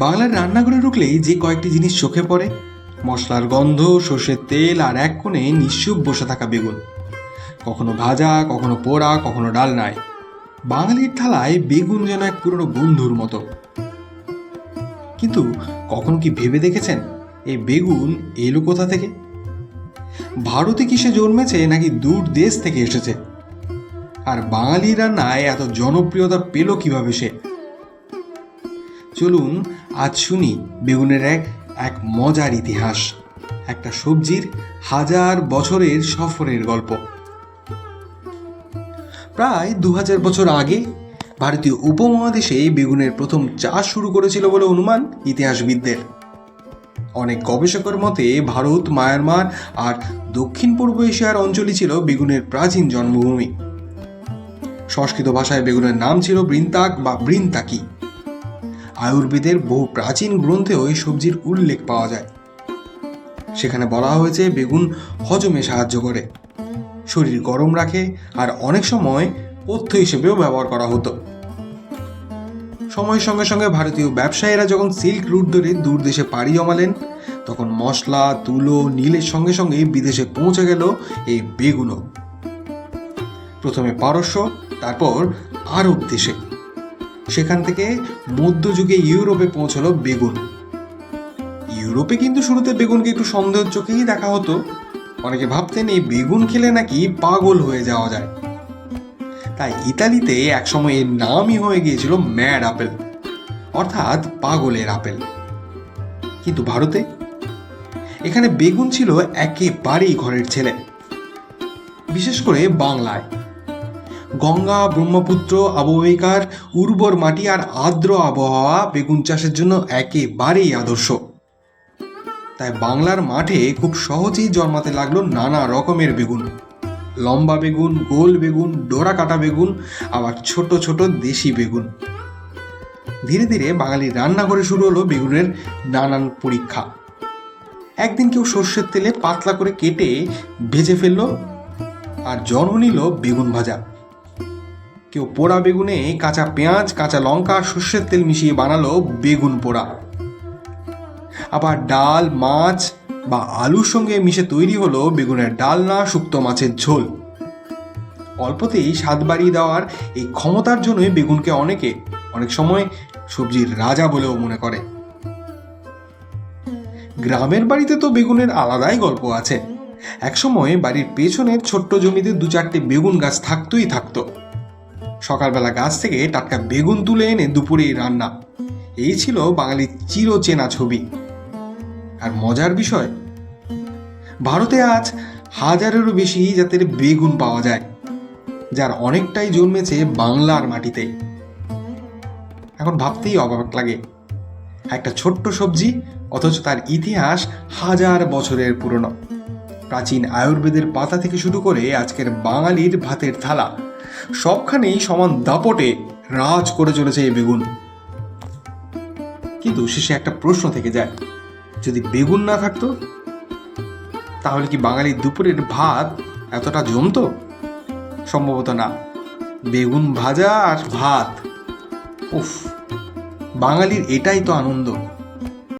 বাংলার রান্নাঘরে ঢুকলেই যে কয়েকটি জিনিস চোখে পড়ে, মশলার গন্ধ, সর্ষের তেল, আর এক কোণে নিশ্চুপ বসে থাকা বেগুন। কখনো ভাজা, কখনো পোড়া, কখনো ডালনায়। বাঙালির থালায় বেগুন যেন এক পুরনো বন্ধুর মতো। কিন্তু কখনো কি ভেবে দেখেছেন এই বেগুন এলো কোথা থেকে? ভারতে কি সে জন্মেছে নাকি দূর দেশ থেকে এসেছে? আর বাঙালি রান্নায় এত জনপ্রিয়তা পেল কিভাবে সে? চলুন আজ শুনি বেগুনের এক এক মজার ইতিহাস, একটা সবজির হাজার বছরের সফরের গল্প। প্রায় 2000 বছর আগে ভারতীয় উপমহাদেশে বেগুনের প্রথম চাষ শুরু করেছিল বলে অনুমান ইতিহাসবিদদের। অনেক গবেষকের মতে ভারত, মায়ানমার আর দক্ষিণ পূর্ব এশিয়ার অঞ্চলই ছিল বেগুনের প্রাচীন জন্মভূমি। সংস্কৃত ভাষায় বেগুনের নাম ছিল বৃন্তাক বা বৃন্তাকি। আয়ুর্বেদের বহু প্রাচীন গ্রন্থেও এই সবজির উল্লেখ পাওয়া যায়। সেখানে বলা হয়েছে বেগুন হজমে সাহায্য করে, শরীর গরম রাখে, আর অনেক সময় পথ্য হিসেবেও ব্যবহার করা হতো। সময়ের সঙ্গে সঙ্গে ভারতীয় ব্যবসায়ীরা যখন সিল্ক রুট ধরে দূর দেশে পাড়ি জমালেন, তখন মশলা, তুলো, নীলের সঙ্গে সঙ্গে বিদেশে পৌঁছে গেল এই বেগুনও। প্রথমে পারস্য, তারপর আরব দেশে, সেখান থেকে মধ্যযুগে ইউরোপে পৌঁছলো বেগুন। ইউরোপে কিন্তু শুরুতে বেগুনকে একটু সন্দেহের চোখেই দেখা হতো। অনেকে ভাবতেন এই বেগুন খেলে নাকি পাগল হয়ে যাওয়া যায়। তাই ইতালিতে একসময় এর নামই হয়ে গিয়েছিল ম্যাড আপেল, অর্থাৎ পাগলের আপেল। কিন্তু ভারতে, এখানে বেগুন ছিল একেবারেই ঘরের ছেলে। বিশেষ করে বাংলায় গঙ্গা ব্রহ্মপুত্র অববাহিকার উর্বর মাটি আর আর্দ্র আবহাওয়া বেগুন চাষের জন্য একেবারেই আদর্শ। তাই বাংলার মাঠে খুব সহজেই জন্মাতে লাগলো নানা রকমের বেগুন। লম্বা বেগুন, গোল বেগুন, ডোরা কাটা বেগুন, আবার ছোট ছোট দেশি বেগুন। ধীরে ধীরে বাঙালির রান্নাঘরে শুরু হলো বেগুনের নানান পরীক্ষা। একদিন কেউ সর্ষের তেলে পাতলা করে কেটে ভেজে ফেললো, আর জন্ম নিল বেগুন ভাজা। কেউ পোড়া বেগুনে কাঁচা পেঁয়াজ, কাঁচা লঙ্কা, সর্ষের তেল মিশিয়ে বানালো বেগুন পোড়া। আবার ডাল, মাছ বা আলুর সঙ্গে মিশে তৈরি হলো বেগুনের ডালনা, শুক্তো মাছের ঝোল। অল্পতেই স্বাদ বাড়িয়ে দেওয়ার এই ক্ষমতার জন্যই বেগুনকে অনেকে অনেক সময় সবজির রাজা বলেও মনে করে। গ্রামের বাড়িতে তো বেগুনের আলাদাই গল্প আছে। একসময় বাড়ির পেছনের ছোট্ট জমিতে 2-4টে বেগুন গাছ থাকতোই থাকতো। সকালবেলা গাছ থেকে টাটকা বেগুন তুলে এনে দুপুরেই রান্না। এই ছিল বাঙালির চিরচেনা ছবি। আর মজার বিষয়, ভারতে আজ 1000-এরও বেশি জাতের বেগুন পাওয়া যায়, যার অনেকটাই জন্মেছে বাংলার মাটিতে। এখন ভাবতেই অবাক লাগে, একটা ছোট্ট সবজি, অথচ তার ইতিহাস 1000 বছরের পুরনো। প্রাচীন আয়ুর্বেদের পাতা থেকে শুরু করে আজকের বাঙালির ভাতের থালা, সবখানেই সমান দাপটে রাজ করে চলেছে এই বেগুন। কিন্তু শেষে একটা প্রশ্ন থেকে যায়, যদি বেগুন না থাকতো, তাহলে কি বাঙালির দুপুরের ভাত এতটা জমতো? সম্ভবত না। বেগুন ভাজা আর ভাত, উফ, বাঙালির এটাই তো আনন্দ।